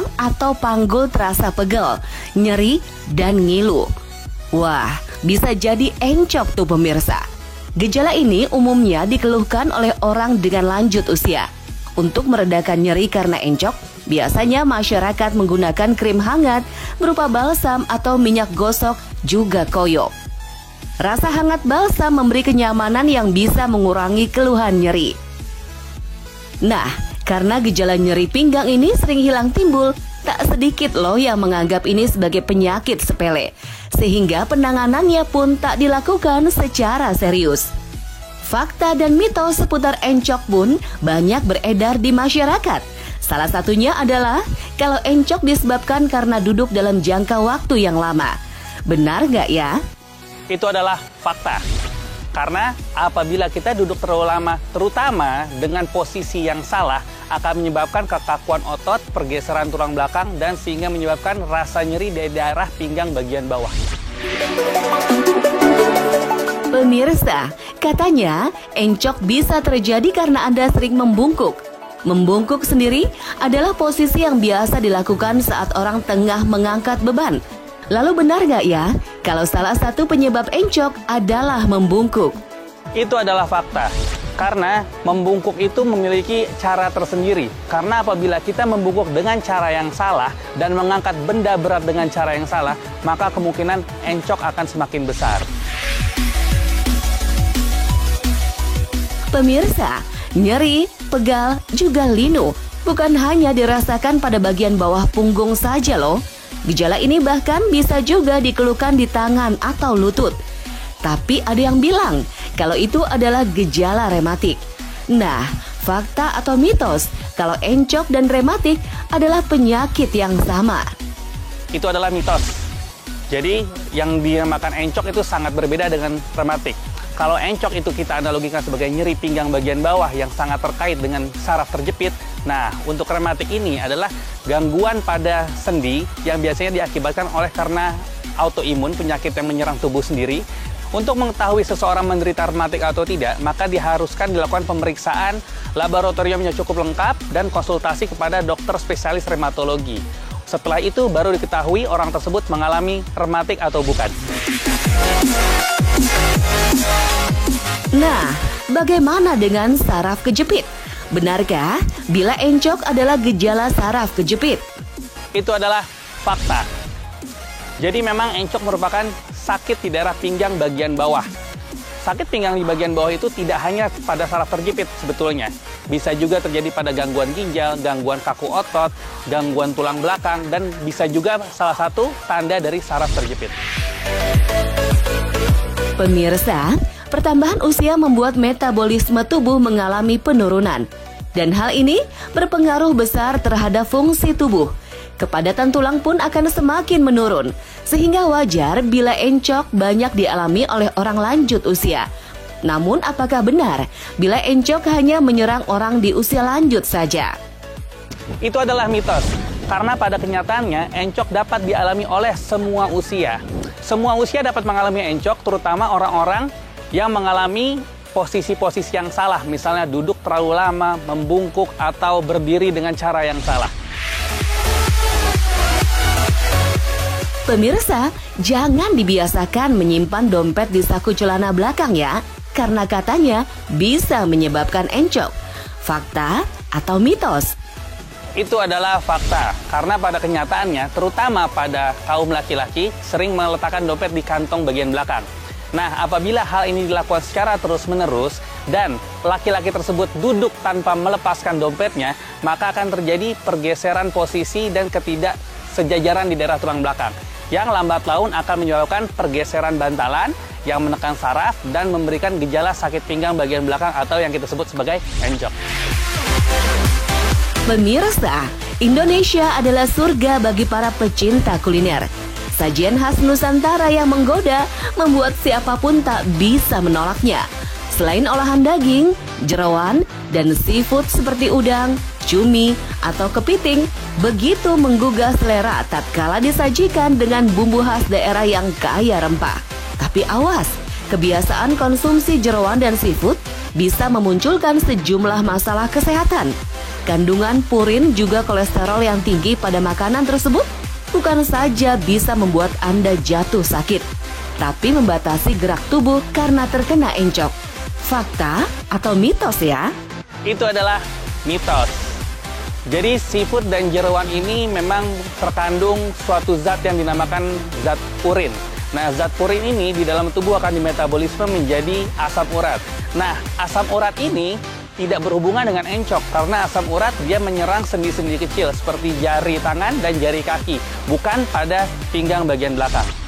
pinggang atau panggul terasa pegel, nyeri, dan ngilu. Wah, bisa jadi encok tuh pemirsa. Gejala ini umumnya dikeluhkan oleh orang dengan lanjut usia. Untuk meredakan nyeri karena encok, biasanya masyarakat menggunakan krim hangat berupa balsam atau minyak gosok, juga koyo. Rasa hangat balsam memberi kenyamanan yang bisa mengurangi keluhan nyeri. Nah, karena gejala nyeri pinggang ini sering hilang timbul, tak sedikit loh yang menganggap ini sebagai penyakit sepele, sehingga penanganannya pun tak dilakukan secara serius. Fakta dan mitos seputar encok pun banyak beredar di masyarakat. Salah satunya adalah kalau encok disebabkan karena duduk dalam jangka waktu yang lama. Benar nggak ya? Itu adalah fakta. Karena apabila kita duduk terlalu lama, terutama dengan posisi yang salah, akan menyebabkan kekakuan otot, pergeseran tulang belakang, dan sehingga menyebabkan rasa nyeri di daerah pinggang bagian bawah. Pemirsa, katanya encok bisa terjadi karena Anda sering membungkuk. Membungkuk sendiri adalah posisi yang biasa dilakukan saat orang tengah mengangkat beban. Lalu benar nggak ya kalau salah satu penyebab encok adalah membungkuk? Itu adalah fakta. Karena membungkuk itu memiliki cara tersendiri. Karena apabila kita membungkuk dengan cara yang salah dan mengangkat benda berat dengan cara yang salah, maka kemungkinan encok akan semakin besar. Pemirsa, nyeri, pegal, juga linu bukan hanya dirasakan pada bagian bawah punggung saja loh. Gejala ini bahkan bisa juga dikeluhkan di tangan atau lutut. Tapi ada yang bilang kalau itu adalah gejala rematik. Nah, fakta atau mitos kalau encok dan rematik adalah penyakit yang sama? Itu adalah mitos. Jadi yang dinamakan encok itu sangat berbeda dengan rematik. Kalau encok itu kita analogikan sebagai nyeri pinggang bagian bawah yang sangat terkait dengan saraf terjepit. Nah, untuk rematik ini adalah gangguan pada sendi yang biasanya diakibatkan oleh karena autoimun, penyakit yang menyerang tubuh sendiri. Untuk mengetahui seseorang menderita rematik atau tidak, maka diharuskan dilakukan pemeriksaan laboratorium yang cukup lengkap dan konsultasi kepada dokter spesialis reumatologi. Setelah itu baru diketahui orang tersebut mengalami rematik atau bukan. Nah, bagaimana dengan saraf kejepit? Benarkah bila encok adalah gejala saraf kejepit? Itu adalah fakta. Jadi memang encok merupakan sakit di daerah pinggang bagian bawah. Sakit pinggang di bagian bawah itu tidak hanya pada saraf terjepit sebetulnya. Bisa juga terjadi pada gangguan ginjal, gangguan kaku otot, gangguan tulang belakang, dan bisa juga salah satu tanda dari saraf terjepit. Pemirsa, pertambahan usia membuat metabolisme tubuh mengalami penurunan. Dan hal ini berpengaruh besar terhadap fungsi tubuh. Kepadatan tulang pun akan semakin menurun, sehingga wajar bila encok banyak dialami oleh orang lanjut usia. Namun apakah benar bila encok hanya menyerang orang di usia lanjut saja? Itu adalah mitos, karena pada kenyataannya encok dapat dialami oleh semua usia. Semua usia dapat mengalami encok, terutama orang-orang yang mengalami posisi-posisi yang salah, misalnya duduk terlalu lama, membungkuk, atau berdiri dengan cara yang salah. Pemirsa, jangan dibiasakan menyimpan dompet di saku celana belakang ya, karena katanya bisa menyebabkan encok. Fakta atau mitos? Itu adalah fakta, karena pada kenyataannya, terutama pada kaum laki-laki, sering meletakkan dompet di kantong bagian belakang. Nah, apabila hal ini dilakukan secara terus-menerus dan laki-laki tersebut duduk tanpa melepaskan dompetnya, maka akan terjadi pergeseran posisi dan ketidaksejajaran di daerah tulang belakang, yang lambat laun akan menyebabkan pergeseran bantalan yang menekan saraf dan memberikan gejala sakit pinggang bagian belakang atau yang kita sebut sebagai encok. Pemirsa, Indonesia adalah surga bagi para pecinta kuliner. Sajian khas Nusantara yang menggoda membuat siapapun tak bisa menolaknya. Selain olahan daging, jerawan, dan seafood seperti udang, cumi, atau kepiting, begitu menggugah selera tatkala disajikan dengan bumbu khas daerah yang kaya rempah. Tapi awas, kebiasaan konsumsi jerawan dan seafood bisa memunculkan sejumlah masalah kesehatan. Kandungan purin juga kolesterol yang tinggi pada makanan tersebut bukan saja bisa membuat Anda jatuh sakit, tapi membatasi gerak tubuh karena terkena encok. Fakta atau mitos ya? Itu adalah mitos. Jadi seafood dan jeroan ini memang terkandung suatu zat yang dinamakan zat purin. Nah, zat purin ini di dalam tubuh akan dimetabolisme menjadi asam urat. Nah, asam urat ini tidak berhubungan dengan encok karena asam urat dia menyerang sendi-sendi kecil seperti jari tangan dan jari kaki, bukan pada pinggang bagian belakang.